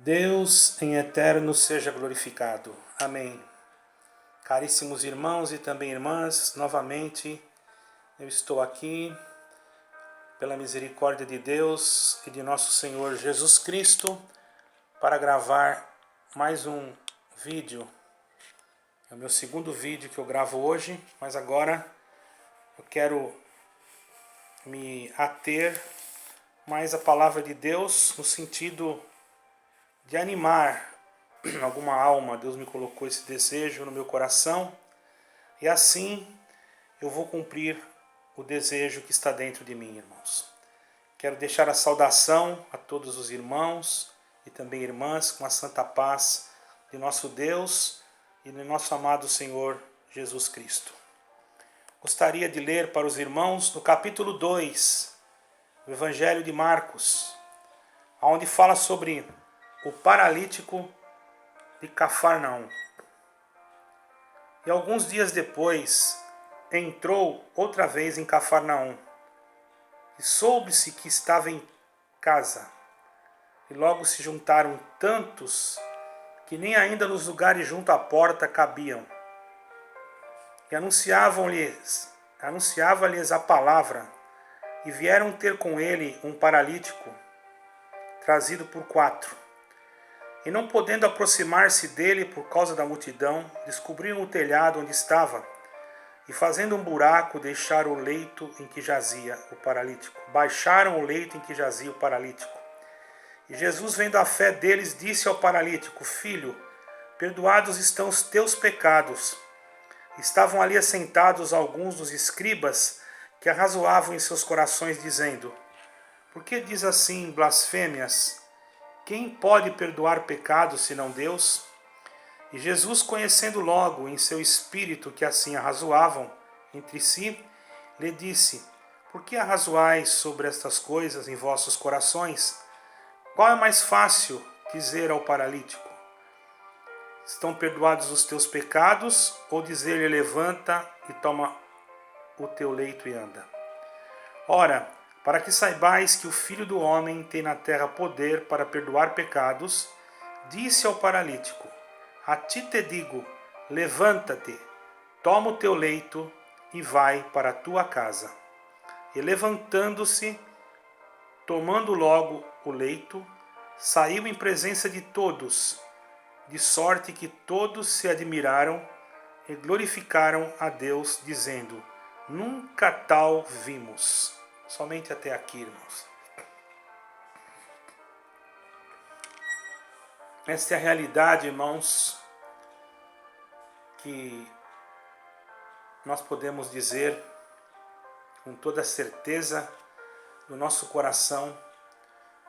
Deus em eterno seja glorificado. Amém. Caríssimos irmãos e também irmãs, novamente eu estou aqui pela misericórdia de Deus e de nosso Senhor Jesus Cristo para gravar mais um vídeo. É o meu segundo vídeo que eu gravo hoje, mas agora eu quero me ater mais à palavra de Deus no sentido de animar alguma alma. Deus me colocou esse desejo no meu coração e assim eu vou cumprir o desejo que está dentro de mim, irmãos. Quero deixar a saudação a todos os irmãos e também irmãs com a santa paz de nosso Deus e de nosso amado Senhor Jesus Cristo. Gostaria de ler para os irmãos no capítulo 2 do Evangelho de Marcos, onde fala sobre o paralítico de Cafarnaum. E alguns dias depois, entrou outra vez em Cafarnaum, e soube-se que estava em casa. E logo se juntaram tantos, que nem ainda nos lugares junto à porta cabiam. E anunciava-lhes a palavra, e vieram ter com ele um paralítico, trazido por 4. E não podendo aproximar-se dele por causa da multidão, descobriram o telhado onde estava, e fazendo um buraco, deixaram o leito em que jazia o paralítico. Baixaram o leito em que jazia o paralítico. E Jesus, vendo a fé deles, disse ao paralítico: Filho, perdoados estão os teus pecados. Estavam ali assentados alguns dos escribas que arrazoavam em seus corações, dizendo: Por que diz assim blasfêmias? Quem pode perdoar pecados senão Deus? E Jesus, conhecendo logo em seu espírito que assim arrazoavam entre si, lhe disse: Por que arrazoais sobre estas coisas em vossos corações? Qual é mais fácil dizer ao paralítico: Estão perdoados os teus pecados, ou dizer-lhe: Levanta e toma o teu leito e anda? Ora, para que saibais que o Filho do Homem tem na terra poder para perdoar pecados, disse ao paralítico: A ti te digo, levanta-te, toma o teu leito e vai para a tua casa. E levantando-se, tomando logo o leito, saiu em presença de todos, de sorte que todos se admiraram e glorificaram a Deus, dizendo: Nunca tal vimos. Somente até aqui, irmãos. Esta é a realidade, irmãos, que nós podemos dizer com toda certeza no nosso coração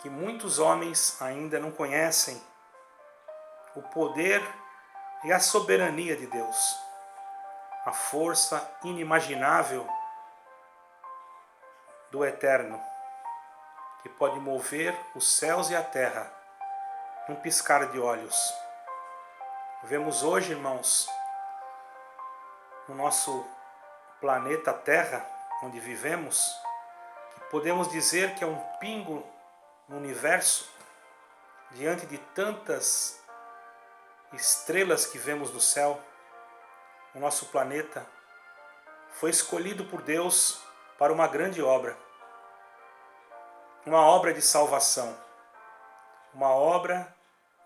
que muitos homens ainda não conhecem o poder e a soberania de Deus, a força inimaginável do Eterno, que pode mover os céus e a terra num piscar de olhos. Vemos hoje, irmãos, no nosso planeta Terra, onde vivemos, que podemos dizer que é um pingo no universo, diante de tantas estrelas que vemos no céu. O nosso planeta foi escolhido por Deus para uma grande obra, uma obra de salvação, uma obra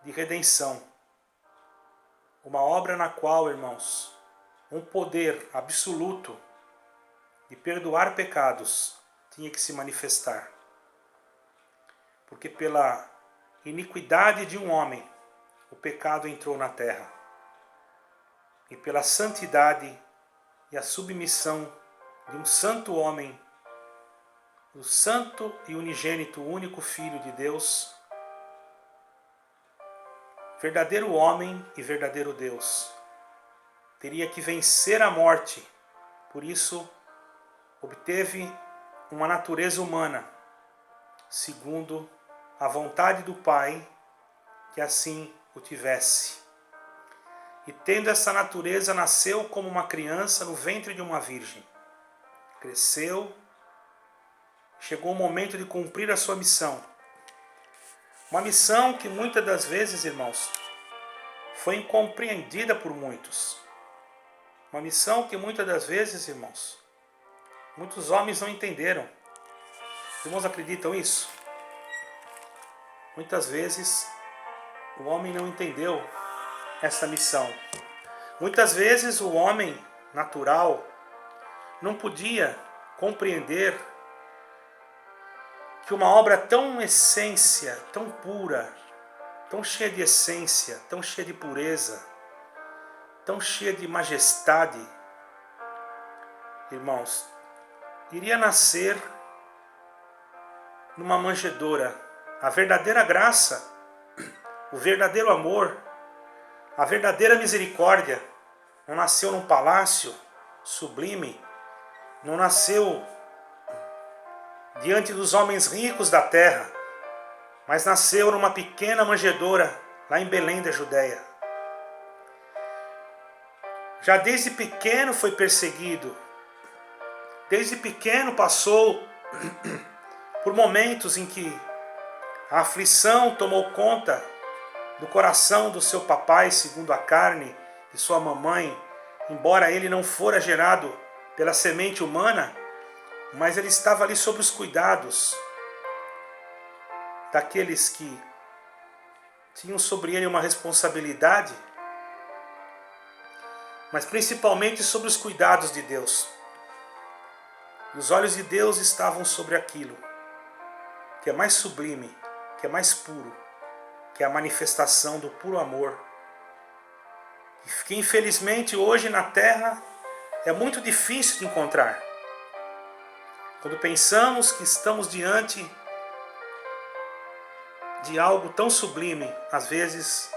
de redenção, uma obra na qual, irmãos, um poder absoluto de perdoar pecados tinha que se manifestar. Porque pela iniquidade de um homem, o pecado entrou na terra. E pela santidade e a submissão de um santo homem, o santo e unigênito único Filho de Deus, verdadeiro homem e verdadeiro Deus, teria que vencer a morte. Por isso, obteve uma natureza humana, segundo a vontade do Pai, que assim o tivesse. E tendo essa natureza, nasceu como uma criança no ventre de uma virgem. Cresceu, chegou o momento de cumprir a sua missão. Uma missão que muitas das vezes, irmãos, foi incompreendida por muitos. Uma missão que muitas das vezes, irmãos, muitos homens não entenderam. Os irmãos acreditam nisso? Muitas vezes o homem não entendeu essa missão. Muitas vezes o homem natural não podia compreender que uma obra tão essência, tão pura, tão cheia de essência, tão cheia de pureza, tão cheia de majestade, irmãos, iria nascer numa manjedoura. A verdadeira graça, o verdadeiro amor, a verdadeira misericórdia não nasceu num palácio sublime, não nasceu diante dos homens ricos da terra, mas nasceu numa pequena manjedoura lá em Belém da Judéia. Já desde pequeno foi perseguido, desde pequeno passou por momentos em que a aflição tomou conta do coração do seu papai, segundo a carne, de sua mamãe, embora ele não fora gerado pela semente humana, mas ele estava ali sob os cuidados daqueles que tinham sobre ele uma responsabilidade, mas principalmente sobre os cuidados de Deus. E os olhos de Deus estavam sobre aquilo que é mais sublime, que é mais puro, que é a manifestação do puro amor, que infelizmente hoje na terra é muito difícil de encontrar. Quando pensamos que estamos diante de algo tão sublime, às vezes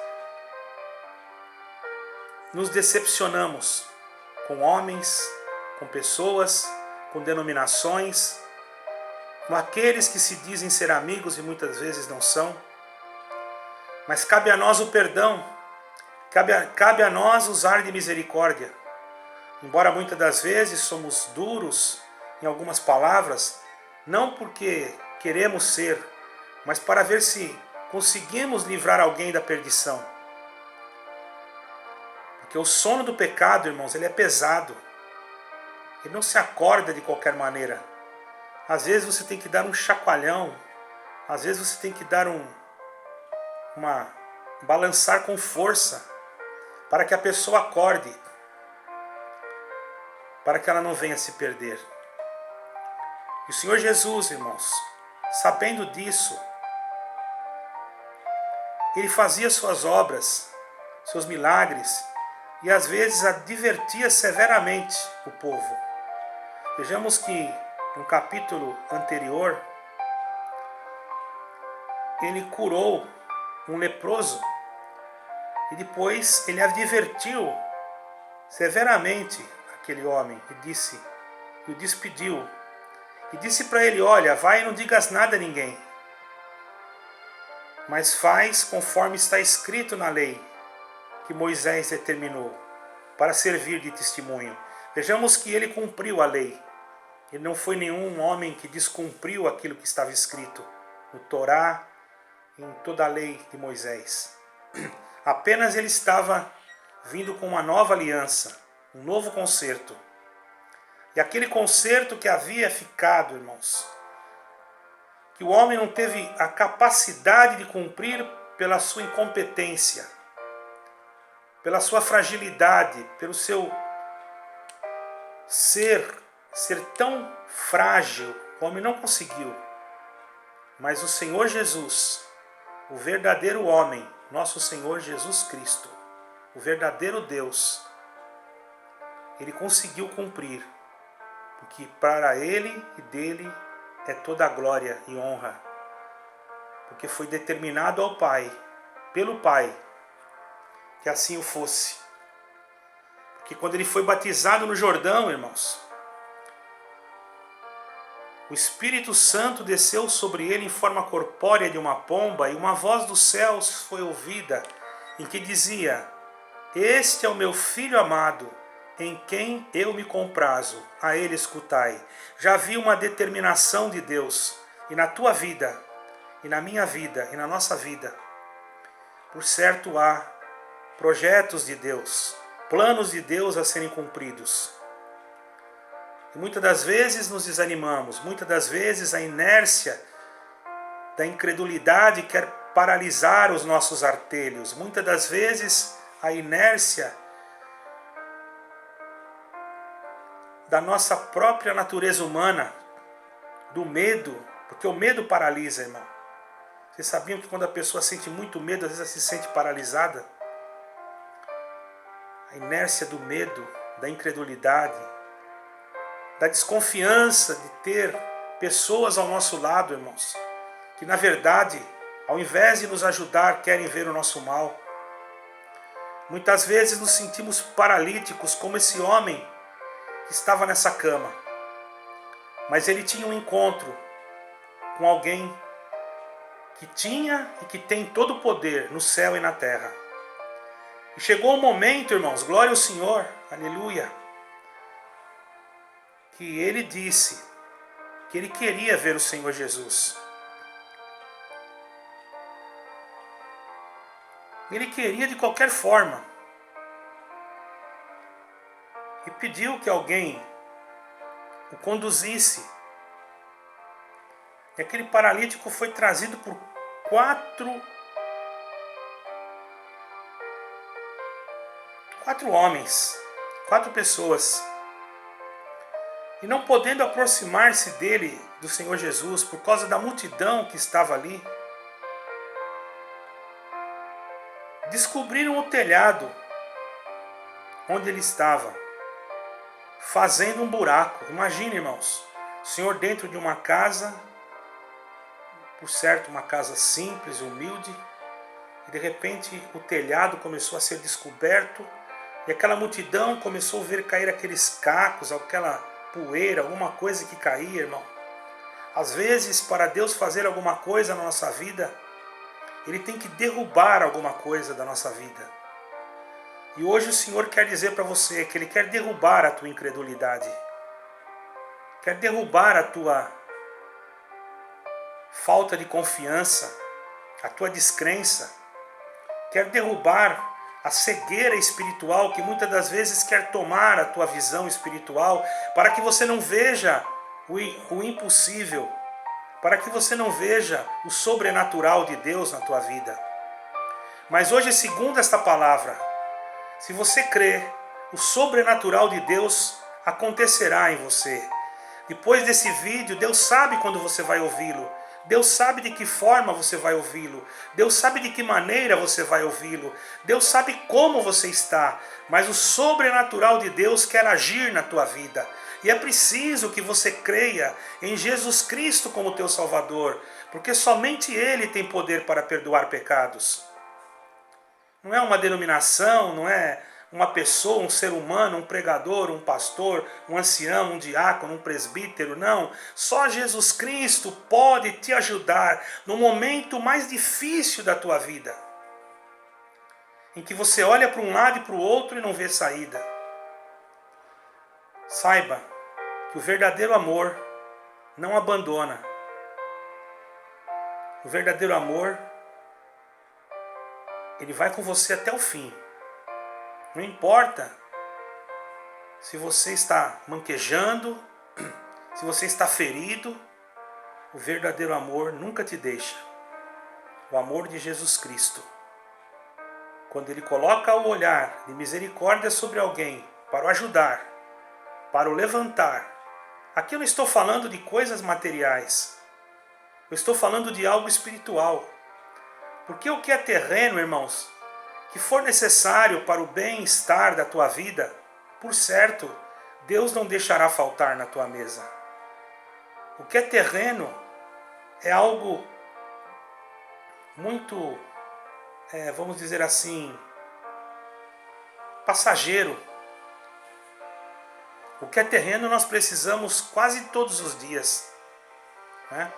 nos decepcionamos com homens, com pessoas, com denominações, com aqueles que se dizem ser amigos e muitas vezes não são. Mas cabe a nós o perdão, cabe a nós usar de misericórdia. Embora muitas das vezes somos duros em algumas palavras, não porque queremos ser, mas para ver se conseguimos livrar alguém da perdição. Porque o sono do pecado, irmãos, ele é pesado. Ele não se acorda de qualquer maneira. Às vezes você tem que dar um chacoalhão, às vezes você tem que dar balançar com força, para que a pessoa acorde, para que ela não venha se perder. E o Senhor Jesus, irmãos, sabendo disso, Ele fazia suas obras, seus milagres, e às vezes advertia severamente o povo. Vejamos que no capítulo anterior, Ele curou um leproso, e depois Ele advertiu severamente aquele homem, e o despediu, e disse para ele: olha, vai e não digas nada a ninguém, mas faz conforme está escrito na lei que Moisés determinou, para servir de testemunho. Vejamos que ele cumpriu a lei. Ele não foi nenhum homem que descumpriu aquilo que estava escrito no Torá, em toda a lei de Moisés. Apenas ele estava vindo com uma nova aliança, um novo concerto. E aquele concerto que havia ficado, irmãos, que o homem não teve a capacidade de cumprir pela sua incompetência, pela sua fragilidade, pelo seu ser tão frágil, o homem não conseguiu. Mas o Senhor Jesus, o verdadeiro homem, nosso Senhor Jesus Cristo, o verdadeiro Deus, Ele conseguiu cumprir, porque para Ele e dele é toda a glória e honra, porque foi determinado ao Pai, pelo Pai, que assim o fosse. Porque quando Ele foi batizado no Jordão, irmãos, o Espírito Santo desceu sobre ele em forma corpórea de uma pomba, e uma voz dos céus foi ouvida, em que dizia: este é o meu Filho amado, em quem eu me comprazo, a ele escutai. Já havia uma determinação de Deus, e na tua vida, e na minha vida e na nossa vida. Por certo, há projetos de Deus, planos de Deus a serem cumpridos. E muitas das vezes nos desanimamos, muitas das vezes a inércia da incredulidade quer paralisar os nossos artelhos. Muitas das vezes a inércia da nossa própria natureza humana, do medo, porque o medo paralisa, irmão. Vocês sabiam que quando a pessoa sente muito medo, às vezes ela se sente paralisada? A inércia do medo, da incredulidade, da desconfiança de ter pessoas ao nosso lado, irmãos, que na verdade, ao invés de nos ajudar, querem ver o nosso mal. Muitas vezes nos sentimos paralíticos, como esse homem que estava nessa cama. Mas ele tinha um encontro com alguém que tinha e que tem todo o poder no céu e na terra. E chegou o momento, irmãos, glória ao Senhor, aleluia, que ele disse que ele queria ver o Senhor Jesus. Ele queria de qualquer forma. E pediu que alguém o conduzisse. E aquele paralítico foi trazido por quatro homens, 4 pessoas. E não podendo aproximar-se dele, do Senhor Jesus, por causa da multidão que estava ali, descobriram o telhado onde ele estava, fazendo um buraco. Imagina, irmãos, o Senhor dentro de uma casa, por certo uma casa simples, humilde, e de repente o telhado começou a ser descoberto, e aquela multidão começou a ver cair aqueles cacos, aquela poeira, alguma coisa que caía, irmão. Às vezes, para Deus fazer alguma coisa na nossa vida, Ele tem que derrubar alguma coisa da nossa vida. E hoje o Senhor quer dizer para você que Ele quer derrubar a tua incredulidade. Quer derrubar a tua falta de confiança, a tua descrença. Quer derrubar a cegueira espiritual que muitas das vezes quer tomar a tua visão espiritual para que você não veja o impossível, para que você não veja o sobrenatural de Deus na tua vida. Mas hoje, segundo esta palavra, se você crer, o sobrenatural de Deus acontecerá em você. Depois desse vídeo, Deus sabe quando você vai ouvi-lo. Deus sabe de que forma você vai ouvi-lo. Deus sabe de que maneira você vai ouvi-lo. Deus sabe como você está. Mas o sobrenatural de Deus quer agir na tua vida. E é preciso que você creia em Jesus Cristo como teu Salvador. Porque somente Ele tem poder para perdoar pecados. Não é uma denominação, não é uma pessoa, um ser humano, um pregador, um pastor, um ancião, um diácono, um presbítero, não. Só Jesus Cristo pode te ajudar no momento mais difícil da tua vida, em que você olha para um lado e para o outro e não vê saída. Saiba que o verdadeiro amor não abandona. O verdadeiro amor, ele vai com você até o fim. Não importa se você está manquejando, se você está ferido, o verdadeiro amor nunca te deixa. O amor de Jesus Cristo. Quando Ele coloca o olhar de misericórdia sobre alguém para o ajudar, para o levantar. Aqui eu não estou falando de coisas materiais. Eu estou falando de algo espiritual. Porque o que é terreno, irmãos, que for necessário para o bem-estar da tua vida, por certo, Deus não deixará faltar na tua mesa. O que é terreno é algo muito, vamos dizer assim, passageiro. O que é terreno nós precisamos quase todos os dias, né?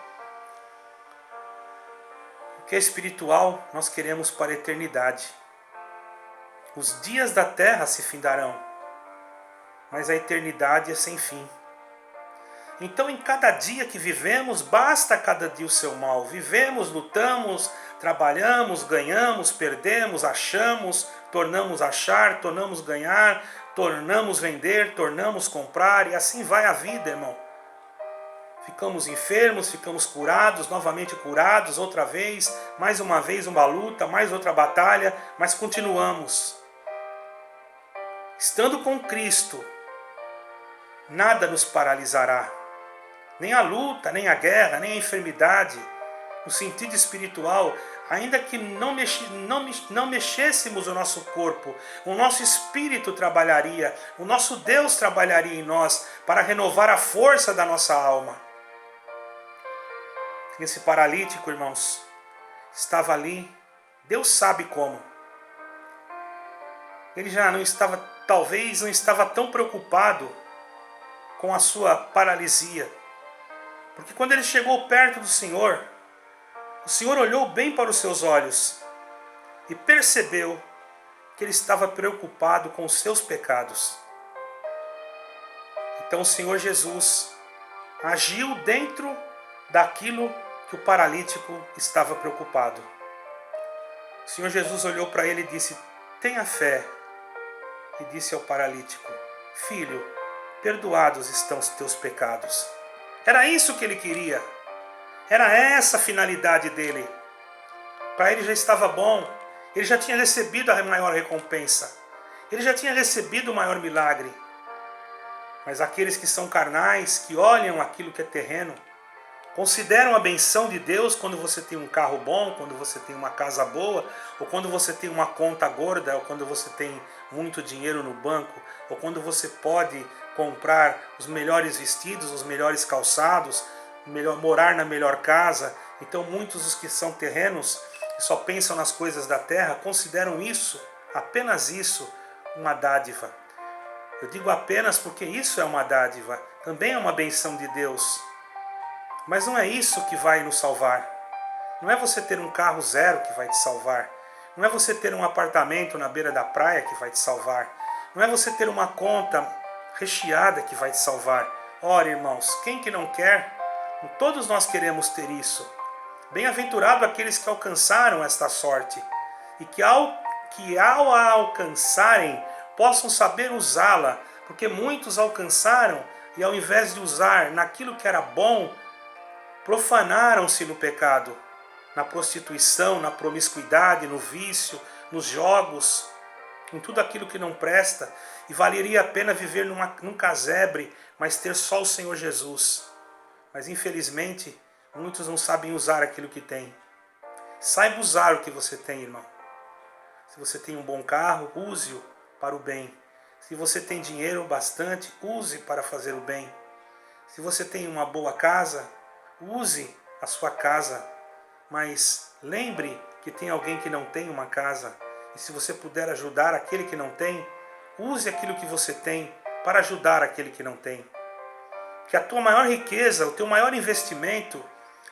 O que é espiritual nós queremos para a eternidade. Os dias da terra se findarão, mas a eternidade é sem fim. Então, em cada dia que vivemos, basta cada dia o seu mal. Vivemos, lutamos, trabalhamos, ganhamos, perdemos, achamos, tornamos achar, tornamos ganhar, tornamos vender, tornamos comprar, e assim vai a vida, irmão. Ficamos enfermos, ficamos curados, novamente curados, outra vez, mais uma vez uma luta, mais outra batalha, mas continuamos. Estando com Cristo, nada nos paralisará. Nem a luta, nem a guerra, nem a enfermidade, no sentido espiritual, ainda que não mexêssemos o nosso corpo, o nosso espírito trabalharia, o nosso Deus trabalharia em nós para renovar a força da nossa alma. Esse paralítico, irmãos, estava ali, Deus sabe como. Ele já não estava, talvez não estava tão preocupado com a sua paralisia. Porque quando ele chegou perto do Senhor, o Senhor olhou bem para os seus olhos e percebeu que ele estava preocupado com os seus pecados. Então o Senhor Jesus agiu dentro daquilo que o paralítico estava preocupado. O Senhor Jesus olhou para ele e disse: tenha fé. E disse ao paralítico: filho, perdoados estão os teus pecados. Era isso que ele queria. Era essa a finalidade dele. Para ele já estava bom. Ele já tinha recebido a maior recompensa. Ele já tinha recebido o maior milagre. Mas aqueles que são carnais, que olham aquilo que é terreno, consideram a benção de Deus quando você tem um carro bom, quando você tem uma casa boa, ou quando você tem uma conta gorda, ou quando você tem muito dinheiro no banco, ou quando você pode comprar os melhores vestidos, os melhores calçados, morar na melhor casa. Então muitos dos que são terrenos, que só pensam nas coisas da terra, consideram isso, apenas isso, uma dádiva. Eu digo apenas porque isso é uma dádiva, também é uma benção de Deus. Mas não é isso que vai nos salvar. Não é você ter um carro zero que vai te salvar. Não é você ter um apartamento na beira da praia que vai te salvar. Não é você ter uma conta recheada que vai te salvar. Ora, irmãos, quem que não quer? Todos nós queremos ter isso. Bem-aventurado aqueles que alcançaram esta sorte e que ao a alcançarem possam saber usá-la, porque muitos alcançaram e ao invés de usar naquilo que era bom, profanaram-se no pecado, na prostituição, na promiscuidade, no vício, nos jogos, em tudo aquilo que não presta, e valeria a pena viver num casebre, mas ter só o Senhor Jesus. Mas infelizmente, muitos não sabem usar aquilo que tem. Saiba usar o que você tem, irmão. Se você tem um bom carro, use-o para o bem. Se você tem dinheiro bastante, use para fazer o bem. Se você tem uma boa casa, use a sua casa, mas lembre que tem alguém que não tem uma casa. E se você puder ajudar aquele que não tem, use aquilo que você tem para ajudar aquele que não tem. Que a tua maior riqueza, o teu maior investimento,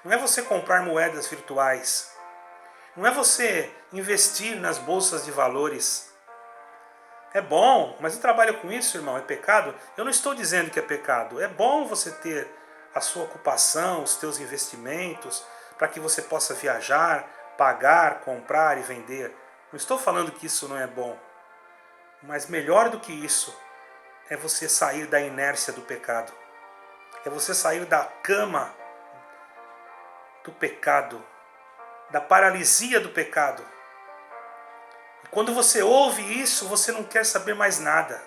não é você comprar moedas virtuais. Não é você investir nas bolsas de valores. É bom, mas eu trabalho com isso, irmão, é pecado? Eu não estou dizendo que é pecado. É bom você ter a sua ocupação, os teus investimentos, para que você possa viajar, pagar, comprar e vender. Não estou falando que isso não é bom. Mas melhor do que isso é você sair da inércia do pecado. É você sair da cama do pecado, da paralisia do pecado. E quando você ouve isso, você não quer saber mais nada.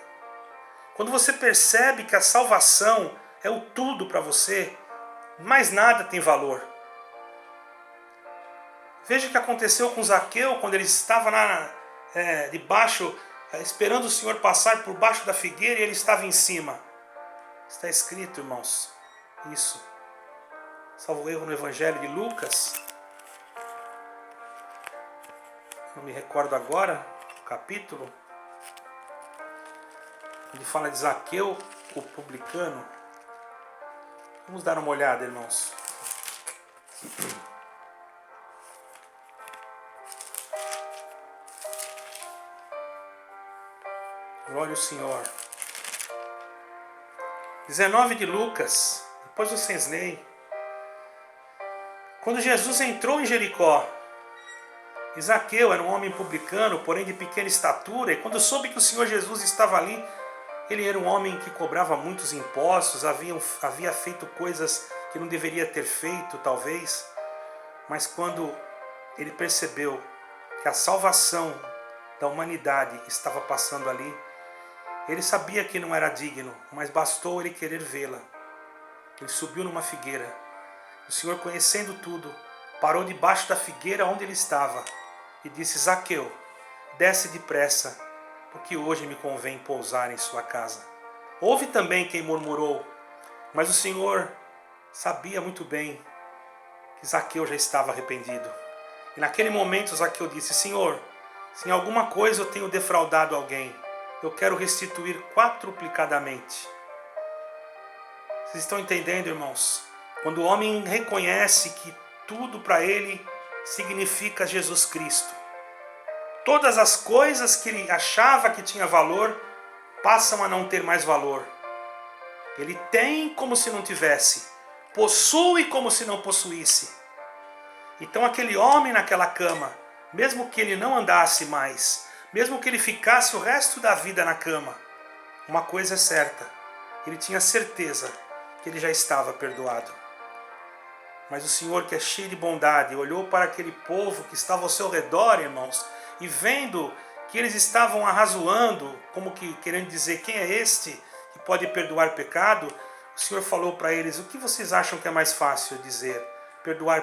Quando você percebe que a salvação é o tudo para você, mais nada tem valor. Veja o que aconteceu com Zaqueu quando ele estava debaixo, esperando o Senhor passar por baixo da figueira e ele estava em cima. Está escrito, irmãos, isso. Salvo erro no Evangelho de Lucas. Não me recordo agora o capítulo. Ele fala de Zaqueu, o publicano. Vamos dar uma olhada, irmãos. Glória ao Senhor. 19 de Lucas, depois vocês leem. Quando Jesus entrou em Jericó, Zaqueu era um homem publicano, porém de pequena estatura, e quando soube que o Senhor Jesus estava ali, ele era um homem que cobrava muitos impostos, havia feito coisas que não deveria ter feito, talvez, mas quando ele percebeu que a salvação da humanidade estava passando ali, ele sabia que não era digno, mas bastou ele querer vê-la. Ele subiu numa figueira. O Senhor, conhecendo tudo, parou debaixo da figueira onde ele estava e disse: Zaqueu, desce depressa, porque hoje me convém pousar em sua casa. Houve também quem murmurou, mas o Senhor sabia muito bem que Zaqueu já estava arrependido. E naquele momento Zaqueu disse: Senhor, se em alguma coisa eu tenho defraudado alguém, eu quero restituir quadruplicadamente. Vocês estão entendendo, irmãos? Quando o homem reconhece que tudo para ele significa Jesus Cristo, todas as coisas que ele achava que tinha valor passam a não ter mais valor. Ele tem como se não tivesse, possui como se não possuísse. Então aquele homem naquela cama, mesmo que ele não andasse mais, mesmo que ele ficasse o resto da vida na cama, uma coisa é certa, ele tinha certeza que ele já estava perdoado. Mas o Senhor, que é cheio de bondade, olhou para aquele povo que estava ao seu redor, irmãos, e vendo que eles estavam arrazoando, como que querendo dizer: quem é este que pode perdoar pecado? O Senhor falou para eles: o que vocês acham que é mais fácil dizer? Perdoar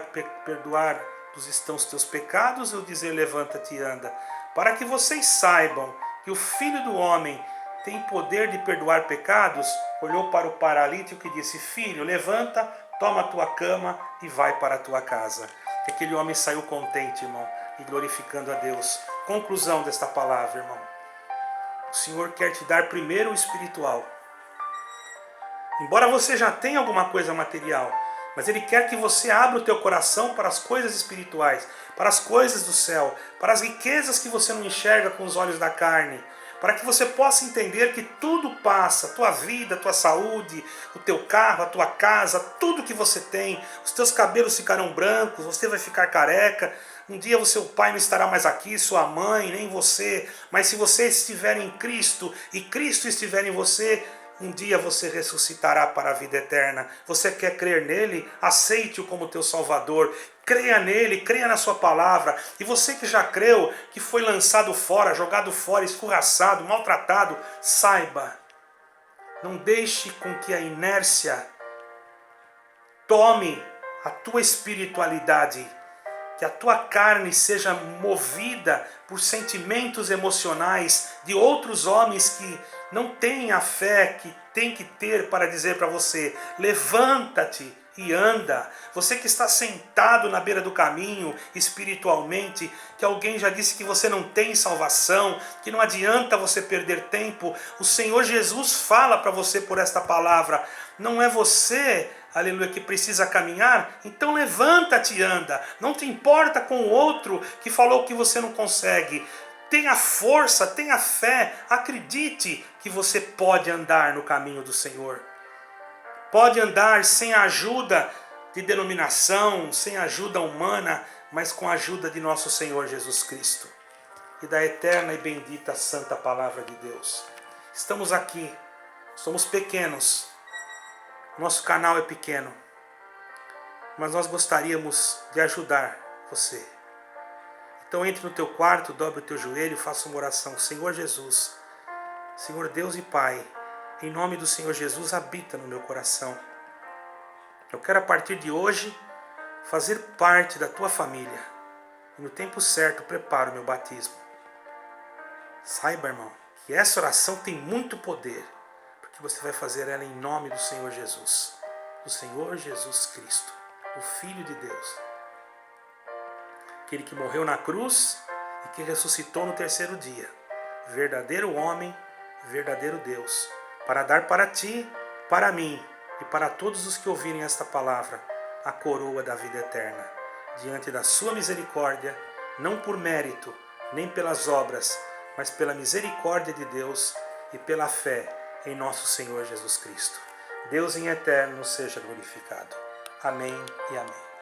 estão os teus pecados, ou dizer: levanta-te e anda? Para que vocês saibam que o Filho do Homem tem poder de perdoar pecados, olhou para o paralítico e disse: filho, levanta, toma a tua cama e vai para a tua casa. E aquele homem saiu contente, irmão, e glorificando a Deus. Conclusão desta palavra, irmão: o Senhor quer te dar primeiro o espiritual. Embora você já tenha alguma coisa material, mas Ele quer que você abra o teu coração para as coisas espirituais, para as coisas do céu, para as riquezas que você não enxerga com os olhos da carne, para que você possa entender que tudo passa, a tua vida, a tua saúde, o teu carro, a tua casa, tudo que você tem, os teus cabelos ficarão brancos, você vai ficar careca, um dia o seu pai não estará mais aqui, sua mãe, nem você, mas se você estiver em Cristo e Cristo estiver em você, um dia você ressuscitará para a vida eterna. Você quer crer nele? Aceite-o como teu Salvador. Creia nele, creia na sua palavra. E você que já creu, que foi lançado fora, jogado fora, escorraçado, maltratado, saiba, não deixe com que a inércia tome a tua espiritualidade, que a tua carne seja movida por sentimentos emocionais de outros homens que não têm a fé que tem que ter para dizer para você: levanta-te e anda. Você que está sentado na beira do caminho espiritualmente, que alguém já disse que você não tem salvação, que não adianta você perder tempo, o Senhor Jesus fala para você por esta palavra: não é você, aleluia, que precisa caminhar? Então levanta-te e anda. Não te importa com o outro que falou que você não consegue. Tenha força, tenha fé, acredite que você pode andar no caminho do Senhor. Pode andar sem a ajuda de denominação, sem ajuda humana, mas com a ajuda de nosso Senhor Jesus Cristo e da eterna e bendita santa palavra de Deus. Estamos aqui, somos pequenos, nosso canal é pequeno, mas nós gostaríamos de ajudar você. Então entre no teu quarto, dobre o teu joelho e faça uma oração. Senhor Jesus, Senhor Deus e Pai, em nome do Senhor Jesus, habita no meu coração. Eu quero a partir de hoje fazer parte da tua família. E no tempo certo preparo o meu batismo. Saiba, irmão, que essa oração tem muito poder, porque você vai fazer ela em nome do Senhor Jesus. Do Senhor Jesus Cristo, o Filho de Deus. Aquele que morreu na cruz e que ressuscitou no terceiro dia. Verdadeiro homem, verdadeiro Deus. Para dar para ti, para mim e para todos os que ouvirem esta palavra, a coroa da vida eterna. Diante da sua misericórdia, não por mérito, nem pelas obras, mas pela misericórdia de Deus e pela fé em nosso Senhor Jesus Cristo. Deus em eterno seja glorificado. Amém e amém.